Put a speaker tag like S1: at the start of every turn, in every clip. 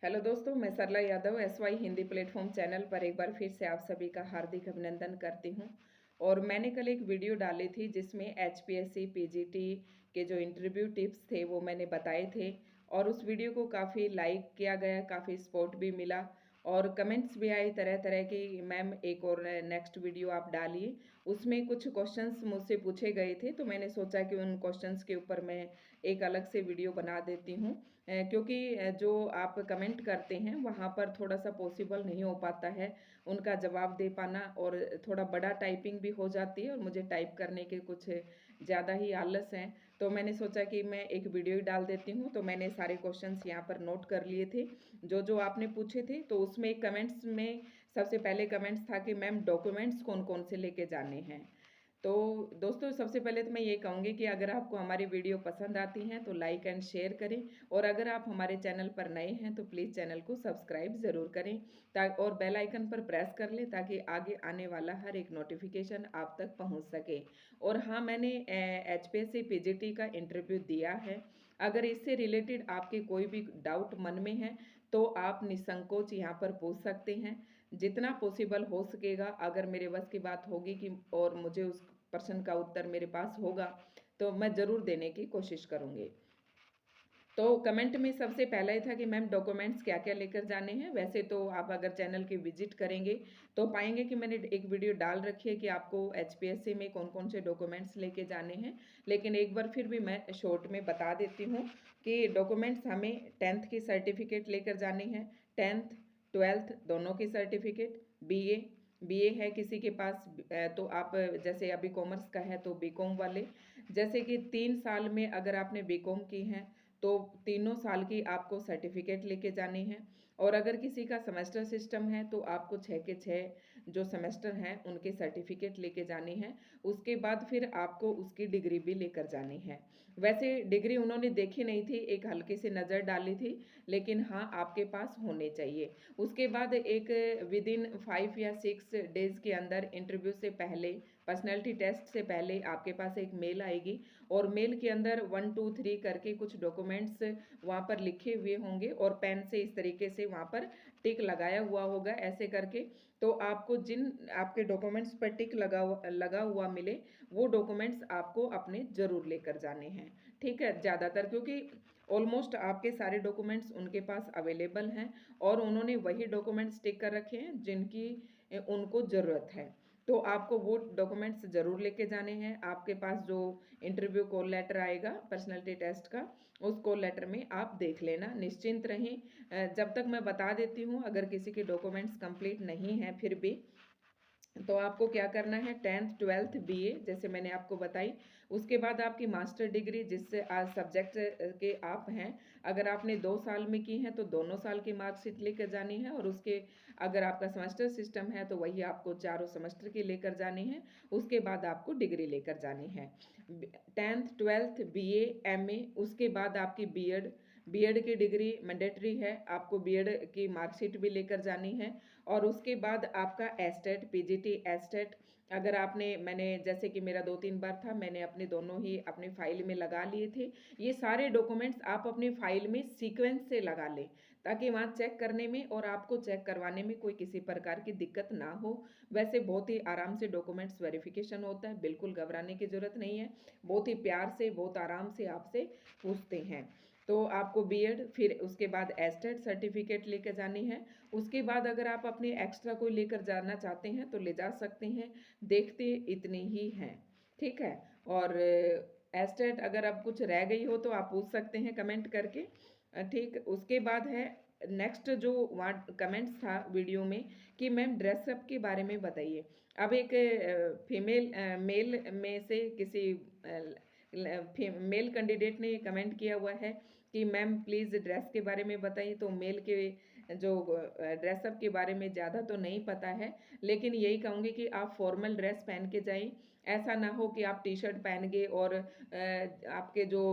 S1: Hello दोस्तों, मैं Sarla Yadav SY Hindi platform channel पर एक बार फिर से आप सभी का हार्दिक अभिनंदन करती हूं। और मैंने कल एक वीडियो डाली थी जिसमें HPSC PGT के जो इंटरव्यू टिप्स थे वो मैंने बताए थे। और उस वीडियो को काफ़ी लाइक किया गया, काफ़ी सपोर्ट भी मिला और कमेंट्स भी आए तरह तरह की। मैम एक और नेक्स्ट वीडियो आप डालिए। उसमें कुछ क्वेश्चंस मुझसे पूछे गए थे, तो मैंने सोचा कि उन क्वेश्चंस के ऊपर मैं एक अलग से वीडियो बना देती हूँ। क्योंकि जो आप कमेंट करते हैं वहाँ पर थोड़ा सा पॉसिबल नहीं हो पाता है उनका जवाब दे पाना, और थोड़ा बड़ा टाइपिंग भी हो जाती है और मुझे टाइप करने के कुछ ज़्यादा ही आलस हैं। तो मैंने सोचा कि मैं एक वीडियो ही डाल देती हूँ। तो मैंने सारे क्वेश्चंस यहाँ पर नोट कर लिए थे जो आपने पूछे थे। तो उसमें कमेंट्स में सबसे पहले कमेंट्स था कि मैम डॉक्यूमेंट्स कौन कौन से लेके जाने हैं। तो दोस्तों, सबसे पहले तो मैं ये कहूँगी कि अगर आपको हमारी वीडियो पसंद आती हैं तो लाइक एंड शेयर करें, और अगर आप हमारे चैनल पर नए हैं तो प्लीज़ चैनल को सब्सक्राइब ज़रूर करें और बेल आइकन पर प्रेस कर लें ताकि आगे आने वाला हर एक नोटिफिकेशन आप तक पहुंच सके। और हाँ, मैंने HPSC PGT का इंटरव्यू दिया है। अगर इससे रिलेटेड आपके कोई भी डाउट मन में है तो आप निसंकोच यहाँ पर पूछ सकते हैं। जितना पॉसिबल हो सकेगा, अगर मेरे बस की बात होगी कि और मुझे उस प्रश्न का उत्तर मेरे पास होगा तो मैं ज़रूर देने की कोशिश करूँगी। तो कमेंट में सबसे पहला ही था कि मैम डॉक्यूमेंट्स क्या क्या लेकर जाने हैं। वैसे तो आप अगर चैनल की विजिट करेंगे तो पाएंगे कि मैंने एक वीडियो डाल रखी है कि आपको HPSC में कौन कौन से डॉक्यूमेंट्स लेके जाने हैं। लेकिन एक बार फिर भी मैं शॉर्ट में बता देती हूँ कि डॉक्यूमेंट्स हमें 10th की सर्टिफिकेट लेकर जानी है। 10th 12th दोनों की सर्टिफिकेट। BA है किसी के पास तो आप जैसे अभी कॉमर्स का है तो BCom वाले, जैसे कि 3 साल में अगर आपने BCom की है तो तीनों साल की आपको सर्टिफिकेट लेके जानी है। और अगर किसी का सेमेस्टर सिस्टम है तो आपको 6 के 6 जो सेमेस्टर हैं उनके सर्टिफिकेट लेके जानी है। उसके बाद फिर आपको उसकी डिग्री भी लेकर जानी है। वैसे डिग्री उन्होंने देखी नहीं थी, एक हल्की सी नज़र डाली थी, लेकिन हाँ आपके पास होने चाहिए। उसके बाद एक विद इन 5 या 6 डेज के अंदर इंटरव्यू से पहले, पर्सनैलिटी टेस्ट से पहले आपके पास एक मेल आएगी और मेल के अंदर 1 2 3 करके कुछ डॉक्यूमेंट्स वहाँ पर लिखे हुए होंगे और पेन से इस तरीके से वहाँ पर टिक लगाया हुआ होगा ऐसे करके। तो आपको जिन आपके डॉक्यूमेंट्स पर टिक लगा हुआ मिले वो डॉक्यूमेंट्स आपको अपने ज़रूर लेकर जाने हैं। ठीक है, ज़्यादातर क्योंकि ऑलमोस्ट आपके सारे डॉक्यूमेंट्स उनके पास अवेलेबल हैं और उन्होंने वही डॉक्यूमेंट्स टिक कर रखे हैं जिनकी उनको ज़रूरत है। तो आपको वो डॉक्यूमेंट्स ज़रूर लेके जाने हैं। आपके पास जो इंटरव्यू कॉल लेटर आएगा पर्सनैलिटी टेस्ट का, उस कॉल लेटर में आप देख लेना, निश्चिंत रहें। जब तक मैं बता देती हूँ, अगर किसी के डॉक्यूमेंट्स कंप्लीट नहीं हैं फिर भी तो आपको क्या करना है, 10th 12th BA जैसे मैंने आपको बताई। उसके बाद आपकी मास्टर डिग्री जिससे आज सब्जेक्ट के आप हैं, अगर आपने 2 साल में की हैं तो दोनों साल की मार्कशीट लेकर जानी है। और उसके अगर आपका सेमेस्टर सिस्टम है तो वही आपको चारों सेमेस्टर की लेकर जानी है। उसके बाद आपको डिग्री लेकर जानी है। 10th 12th BA MA, उसके बाद आपकी बीएड की डिग्री मैंडेटरी है, आपको बीएड की मार्कशीट भी लेकर जानी है। और उसके बाद आपका एस्टेट PGT एस्टेट, अगर आपने मैंने जैसे कि मेरा 2 3 बार था, मैंने अपने दोनों ही अपनी फाइल में लगा लिए थे। ये सारे डॉक्यूमेंट्स आप अपनी फाइल में सीक्वेंस से लगा लें ताकि वहाँ चेक करने में और आपको चेक करवाने में कोई किसी प्रकार की दिक्कत ना हो। वैसे बहुत ही आराम से डॉक्यूमेंट्स वेरिफिकेशन होता है, बिल्कुल घबराने की ज़रूरत नहीं है। बहुत ही प्यार से, बहुत आराम से आपसे पूछते हैं। तो आपको बीएड, फिर उसके बाद एस्टेट सर्टिफिकेट लेकर जानी है। उसके बाद अगर आप अपने एक्स्ट्रा कोई लेकर जाना चाहते हैं तो ले जा सकते हैं, देखते इतने ही हैं। ठीक है। और एस्टेट अगर अब कुछ रह गई हो तो आप पूछ सकते हैं कमेंट करके। ठीक, उसके बाद है नेक्स्ट जो वहाँ कमेंट्स था वीडियो में कि मैम ड्रेसअप के बारे में बताइए। अब एक फीमेल मेल में से किसी मेल कैंडिडेट ने कमेंट किया हुआ है कि मैम प्लीज़ ड्रेस के बारे में बताइए। तो मेल के जो ड्रेसअप के बारे में ज़्यादा तो नहीं पता है, लेकिन यही कहूँगी कि आप फॉर्मल ड्रेस पहन के जाएं। ऐसा ना हो कि आप टी शर्ट पहन गए और आपके जो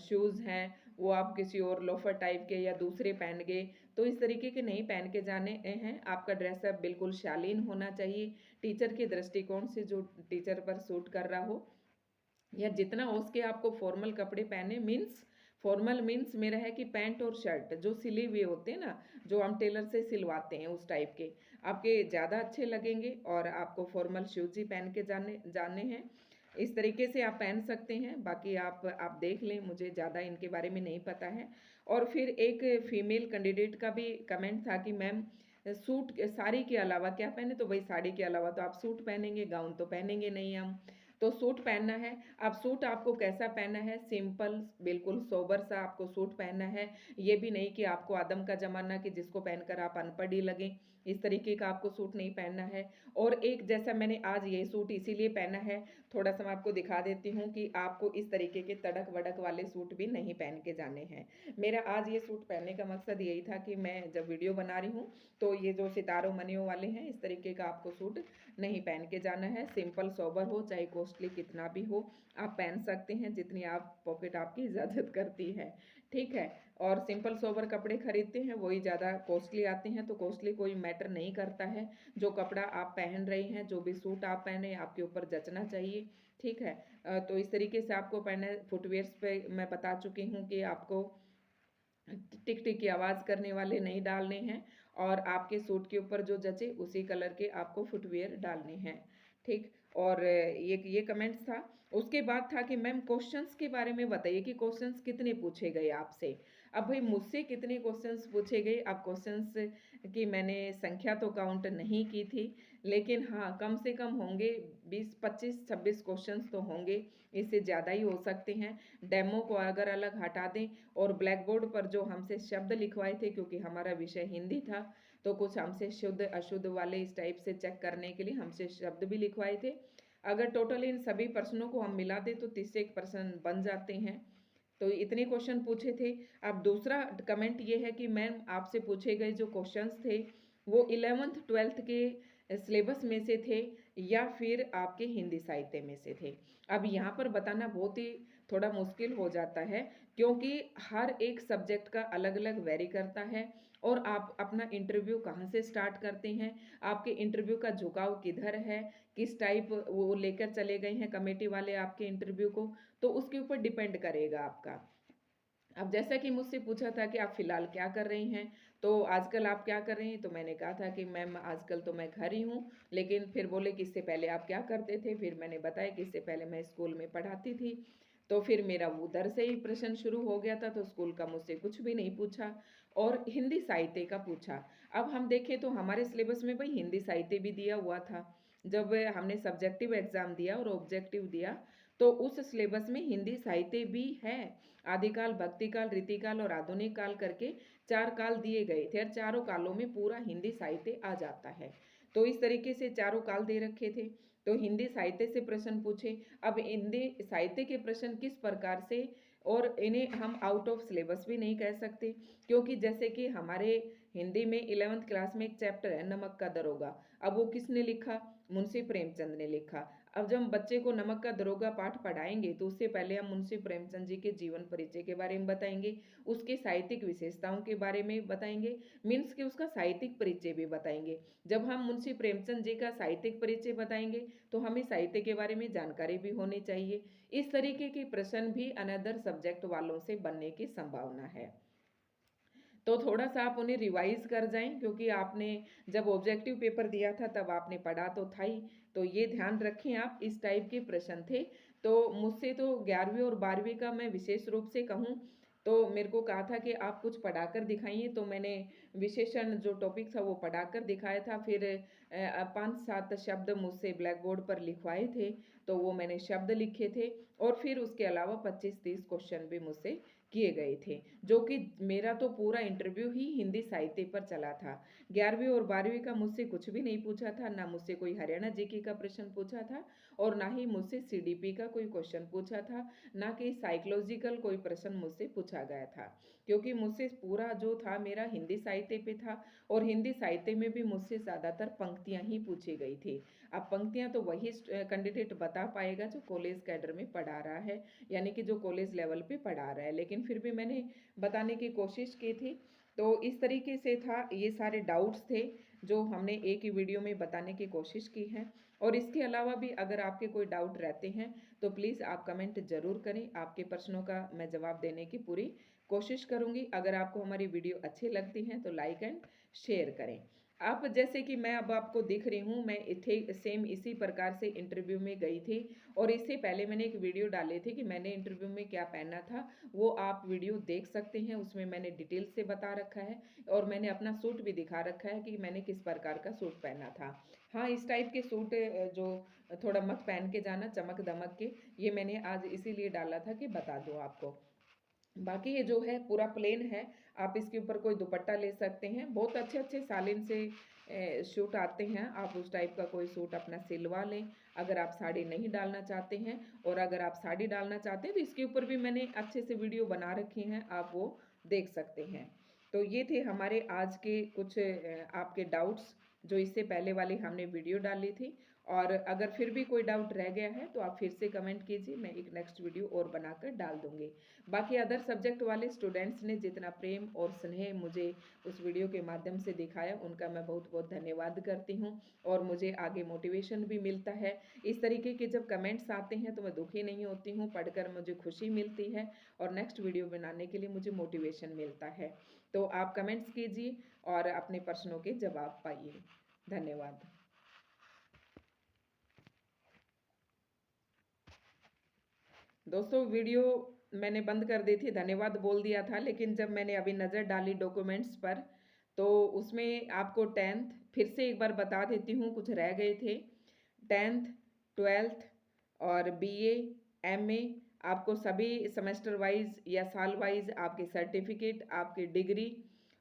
S1: शूज़ हैं वो आप किसी और लोफर टाइप के या दूसरे पहन गए। तो इस तरीके के नहीं पहन के जाने हैं। आपका ड्रेसअप बिल्कुल शालीन होना चाहिए, टीचर के दृष्टिकोण से जो टीचर पर सूट कर रहा हो, या जितना हो सके आपको फॉर्मल कपड़े पहने, मीन्स फॉर्मल मीन्स मेरा है कि पैंट और शर्ट जो सिले हुए होते हैं ना, जो हम टेलर से सिलवाते हैं उस टाइप के आपके ज़्यादा अच्छे लगेंगे। और आपको फॉर्मल शूज़ ही पहन के जाने जाने हैं, इस तरीके से आप पहन सकते हैं। बाकी आप देख लें, मुझे ज़्यादा इनके बारे में नहीं पता है। और फिर एक फीमेल कैंडिडेट का भी कमेंट था कि मैम सूट साड़ी के अलावा क्या पहने, तो भाई साड़ी के अलावा तो आप सूट पहनेंगे, गाउन तो पहनेंगे नहीं हम, तो सूट पहनना है। अब सूट आपको कैसा पहनना है, सिंपल बिल्कुल सोबर सा आपको सूट पहनना है। ये भी नहीं कि आपको आदम का ज़माना कि जिसको पहनकर आप अनपढ़ ही लगें, इस तरीके का आपको सूट नहीं पहनना है। और एक जैसा मैंने आज ये सूट इसीलिए पहना है, थोड़ा सा मैं आपको दिखा देती हूँ कि आपको इस तरीके के तड़क वड़क वाले सूट भी नहीं पहन के जाने हैं। मेरा आज ये सूट पहनने का मकसद यही था कि मैं जब वीडियो बना रही हूँ तो ये जो सितारों मनियों वाले हैं इस तरीके का आपको सूट नहीं पहन के जाना है। सिंपल सोबर हो, चाहे कॉस्टली कितना भी हो, आप पहन सकते हैं जितनी आप पॉकेट आपकी इजाज़त करती है, ठीक है। और सिंपल सोबर कपड़े खरीदते हैं वही ज़्यादा कॉस्टली आते हैं, तो कॉस्टली कोई मैटर नहीं करता है। जो कपड़ा आप पहन रही हैं, जो भी सूट आप पहने आपके ऊपर जचना चाहिए, ठीक है। तो इस तरीके से आपको पहने। फुटवेयर्स पे मैं बता चुकी हूँ कि आपको टिक टिक की आवाज़ करने वाले नहीं डालने हैं, और आपके सूट के ऊपर जो जचे उसी कलर के आपको फुटवियर डालने हैं, ठीक। और ये कमेंट्स था। उसके बाद था कि मैम क्वेश्चंस के बारे में बताइए कि क्वेश्चंस कितने पूछे गए आपसे। अब भाई मुझसे कितने क्वेश्चंस पूछे गए, अब क्वेश्चंस की मैंने संख्या तो काउंट नहीं की थी, लेकिन हाँ कम से कम होंगे 20 25 26 क्वेश्चंस तो होंगे, इससे ज़्यादा ही हो सकते हैं। डेमो को अगर अलग हटा दें, और ब्लैक बोर्ड पर जो हमसे शब्द लिखवाए थे, क्योंकि हमारा विषय हिंदी था, तो कुछ हमसे शुद्ध अशुद्ध वाले इस टाइप से चेक करने के लिए हमसे शब्द भी लिखवाए थे। अगर टोटल इन सभी प्रश्नों को हम मिला दें तो 30 प्रश्न बन जाते हैं। तो इतने क्वेश्चन पूछे थे। अब दूसरा कमेंट ये है कि मैम आपसे पूछे गए जो क्वेश्चंस थे वो 11th 12th के सिलेबस में से थे या फिर आपके हिंदी साहित्य में से थे। अब यहाँ पर बताना बहुत ही थोड़ा मुश्किल हो जाता है, क्योंकि हर एक सब्जेक्ट का अलग अलग वेरी करता है। और आप अपना इंटरव्यू कहाँ से स्टार्ट करते हैं, आपके इंटरव्यू का झुकाव किधर है, किस टाइप वो लेकर चले गए हैं कमेटी वाले आपके इंटरव्यू को, तो उसके ऊपर डिपेंड करेगा आपका। अब जैसा कि मुझसे पूछा था कि आप फ़िलहाल क्या कर रही हैं, तो आजकल आप क्या कर रही हैं, तो मैंने कहा था कि मैम आजकल तो मैं घर ही हूँ। लेकिन फिर बोले कि इससे पहले आप क्या करते थे, फिर मैंने बताया कि इससे पहले मैं स्कूल में पढ़ाती थी। तो फिर मेरा वो उधर से ही प्रश्न शुरू हो गया था, तो स्कूल का मुझसे कुछ भी नहीं पूछा, और हिंदी साहित्य का पूछा। अब हम देखें तो हमारे सिलेबस में भाई हिंदी साहित्य भी दिया हुआ था। जब हमने सब्जेक्टिव एग्ज़ाम दिया और ऑब्जेक्टिव दिया, तो उस सिलेबस में हिंदी साहित्य भी है। आदिकाल, भक्तिकाल, रीतिकाल और आधुनिक काल करके 4 काल दिए गए थे, और चारों कालों में पूरा हिंदी साहित्य आ जाता है। तो इस तरीके से चारों काल दे रखे थे, तो हिंदी साहित्य से प्रश्न पूछे। अब हिंदी साहित्य के प्रश्न किस प्रकार से, और इन्हें हम आउट ऑफ सिलेबस भी नहीं कह सकते, क्योंकि जैसे कि हमारे हिंदी में 11th क्लास में एक चैप्टर है नमक का दरोगा। अब वो किसने लिखा, मुंशी प्रेमचंद ने लिखा। अब जब हम बच्चे को नमक का दरोगा पाठ पढ़ाएंगे तो उससे पहले हम मुंशी प्रेमचंद जी के जीवन परिचय के बारे में बताएंगे, उसके साहित्यिक विशेषताओं के बारे में बताएंगे, मीन्स कि उसका साहित्यिक परिचय भी बताएंगे। जब हम मुंशी प्रेमचंद जी का साहित्यिक परिचय बताएंगे तो हमें साहित्य के बारे में जानकारी भी होनी चाहिए। इस तरीके के प्रश्न भी अनदर सब्जेक्ट वालों से बनने की संभावना है। तो थोड़ा सा आप उन्हें रिवाइज कर जाएं, क्योंकि आपने जब ऑब्जेक्टिव पेपर दिया था तब आपने पढ़ा तो था ही, तो ये ध्यान रखें आप, इस टाइप के प्रश्न थे। तो मुझसे तो 11वीं और 12वीं का मैं विशेष रूप से कहूँ तो मेरे को कहा था कि आप कुछ पढ़ाकर दिखाइए, तो मैंने विशेषण जो टॉपिक था वो पढ़ाकर दिखाया था। फिर 5 7 शब्द मुझसे ब्लैक बोर्ड पर लिखवाए थे, तो वो मैंने शब्द लिखे थे। और फिर उसके अलावा 25 30 क्वेश्चन भी मुझसे किए गए थे, जो कि मेरा तो पूरा इंटरव्यू ही हिंदी साहित्य पर चला था। 11वीं और 12वीं का मुझसे कुछ भी नहीं पूछा था, ना मुझसे कोई हरियाणा जीके का प्रश्न पूछा था, और ना ही मुझसे सीडीपी का कोई क्वेश्चन पूछा था, ना कि साइकोलॉजिकल कोई प्रश्न मुझसे पूछा गया था। क्योंकि मुझसे पूरा जो था मेरा हिंदी साहित्य पे था, और हिंदी साहित्य में भी मुझसे ज़्यादातर पंक्तियाँ ही पूछी गई थी। अब पंक्तियाँ तो वही कैंडिडेट बता पाएगा जो कॉलेज कैडर में पढ़ा रहा है, यानी कि जो कॉलेज लेवल पे पढ़ा रहा है, लेकिन फिर भी मैंने बताने की कोशिश की थी। तो इस तरीके से था, ये सारे डाउट्स थे जो हमने एक ही वीडियो में बताने की कोशिश की है। और इसके अलावा भी अगर आपके कोई डाउट रहते हैं तो प्लीज़ आप कमेंट ज़रूर करें। आपके प्रश्नों का मैं जवाब देने की पूरी कोशिश करूँगी। अगर आपको हमारी वीडियो अच्छी लगती हैं तो लाइक एंड शेयर करें। आप जैसे कि मैं अब आपको दिख रही हूँ, मैं इथे सेम इसी प्रकार से इंटरव्यू में गई थी और इससे पहले मैंने एक वीडियो डाली थी कि मैंने इंटरव्यू में क्या पहना था। वो आप वीडियो देख सकते हैं, उसमें मैंने डिटेल से बता रखा है और मैंने अपना सूट भी दिखा रखा है कि मैंने किस प्रकार का सूट पहना था। हाँ, इस टाइप के सूट जो थोड़ा मत पहन के जाना चमक दमक के, ये मैंने आज इसीलिए डाला था कि बता दूँ आपको। बाकी ये जो है पूरा प्लेन है, आप इसके ऊपर कोई दुपट्टा ले सकते हैं। बहुत अच्छे अच्छे सालिन से सूट आते हैं, आप उस टाइप का कोई सूट अपना सिलवा लें अगर आप साड़ी नहीं डालना चाहते हैं। और अगर आप साड़ी डालना चाहते हैं तो इसके ऊपर भी मैंने अच्छे से वीडियो बना रखी हैं, आप वो देख सकते हैं। तो ये थे हमारे आज के कुछ आपके डाउट्स जो इससे पहले वाली हमने वीडियो डाली थी। और अगर फिर भी कोई डाउट रह गया है तो आप फिर से कमेंट कीजिए, मैं एक नेक्स्ट वीडियो और बनाकर डाल दूँगी। बाकी अदर सब्जेक्ट वाले स्टूडेंट्स ने जितना प्रेम और स्नेह मुझे उस वीडियो के माध्यम से दिखाया, उनका मैं बहुत बहुत धन्यवाद करती हूँ और मुझे आगे मोटिवेशन भी मिलता है। इस तरीके के जब कमेंट्स आते हैं तो मैं दुखी नहीं होती हूँ, पढ़कर मुझे खुशी मिलती है और नेक्स्ट वीडियो बनाने के लिए मुझे मोटिवेशन मिलता है। तो आप कमेंट्स कीजिए और अपने प्रश्नों के जवाब पाइए। धन्यवाद। दोस्तों, वीडियो मैंने बंद कर दी थी, धन्यवाद बोल दिया था, लेकिन जब मैंने अभी नज़र डाली डॉक्यूमेंट्स पर तो उसमें आपको 10th फिर से एक बार बता देती हूँ, कुछ रह गए थे। 10th 12th और बीए एमए आपको सभी सेमेस्टर वाइज या साल वाइज आपके सर्टिफिकेट, आपकी डिग्री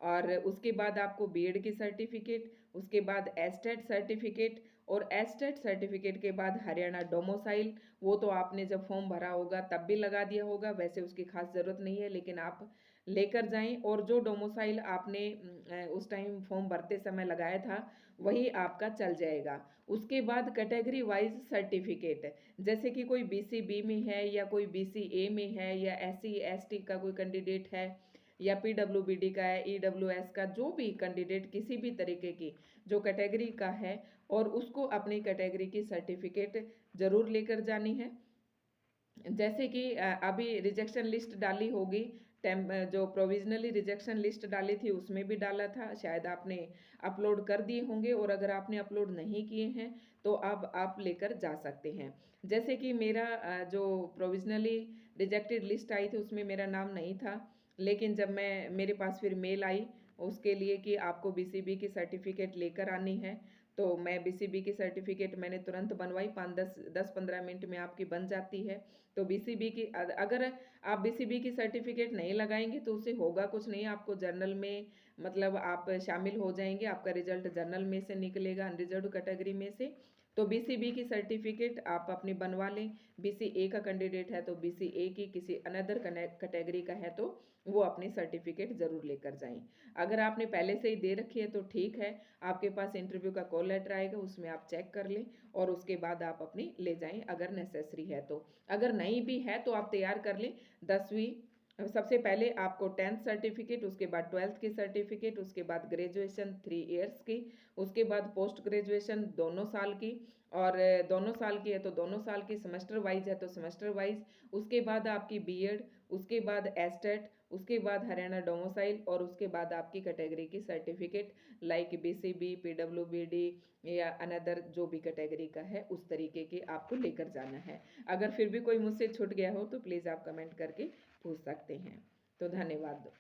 S1: और उसके बाद आपको बीएड की सर्टिफिकेट, उसके बाद एस्टेट सर्टिफिकेट और एस्टेट सर्टिफिकेट के बाद हरियाणा डोमोसाइल। वो तो आपने जब फॉर्म भरा होगा तब भी लगा दिया होगा, वैसे उसकी खास ज़रूरत नहीं है, लेकिन आप लेकर जाएं। और जो डोमोसाइल आपने उस टाइम फॉर्म भरते समय लगाया था वही आपका चल जाएगा। उसके बाद कैटेगरी वाइज सर्टिफिकेट, जैसे कि कोई बीसीबी में है या कोई बीसीए में है या एससी एसटी का कोई कैंडिडेट है या पीडब्ल्यूबीडी का है, ईडब्ल्यूएस का, जो भी कैंडिडेट किसी भी तरीके की जो कैटेगरी का है और उसको अपनी कैटेगरी की सर्टिफिकेट ज़रूर लेकर जानी है। जैसे कि अभी रिजेक्शन लिस्ट डाली होगी, जो प्रोविजनली रिजेक्शन लिस्ट डाली थी उसमें भी डाला था, शायद आपने अपलोड कर दिए होंगे और अगर आपने अपलोड नहीं किए हैं तो अब आप लेकर जा सकते हैं। जैसे कि मेरा जो प्रोविजनली रिजेक्टेड लिस्ट आई थी उसमें मेरा नाम नहीं था, लेकिन जब मैं मेरे पास फिर मेल आई उसके लिए कि आपको बीसीबी की सर्टिफिकेट लेकर आनी है, तो मैं बीसीबी की सर्टिफिकेट मैंने तुरंत बनवाई, 5-10-15 मिनट में आपकी बन जाती है। तो बीसीबी की अगर आप बीसीबी की सर्टिफिकेट नहीं लगाएंगे तो उससे होगा कुछ नहीं, आपको जर्नल में मतलब आप शामिल हो जाएंगे, आपका रिजल्ट जर्नल में से निकलेगा, अनरिजर्व्ड कैटेगरी में से। तो बीसीबी की सर्टिफिकेट आप अपनी बनवा लें। बीसीए का कैंडिडेट है तो बीसीए की, किसी अनदर कैटेगरी का है तो वो अपनी सर्टिफिकेट ज़रूर लेकर जाएं। अगर आपने पहले से ही दे रखी है तो ठीक है, आपके पास इंटरव्यू का कॉल लेटर आएगा, उसमें आप चेक कर लें और उसके बाद आप अपनी ले जाएं अगर नेसेसरी है तो। अगर नहीं भी है तो आप तैयार कर लें 10वीं। सबसे पहले आपको 10th सर्टिफिकेट, उसके बाद 12th की सर्टिफिकेट, उसके बाद ग्रेजुएशन 3 इयर्स की, उसके बाद पोस्ट ग्रेजुएशन दोनों साल की, और दोनों साल की है तो दोनों साल की, सेमेस्टर वाइज है तो सेमेस्टर वाइज, उसके बाद आपकी बीएड, उसके बाद एस्टेट, उसके बाद हरियाणा डोमोसाइल और उसके बाद आपकी कैटेगरी की सर्टिफिकेट लाइक बीसीबी, पीडब्ल्यूबीडी या अनदर जो भी कैटेगरी का है उस तरीके के आपको लेकर जाना है। अगर फिर भी कोई मुझसे छूट गया हो तो प्लीज़ आप कमेंट करके पूछ सकते हैं। तो धन्यवाद।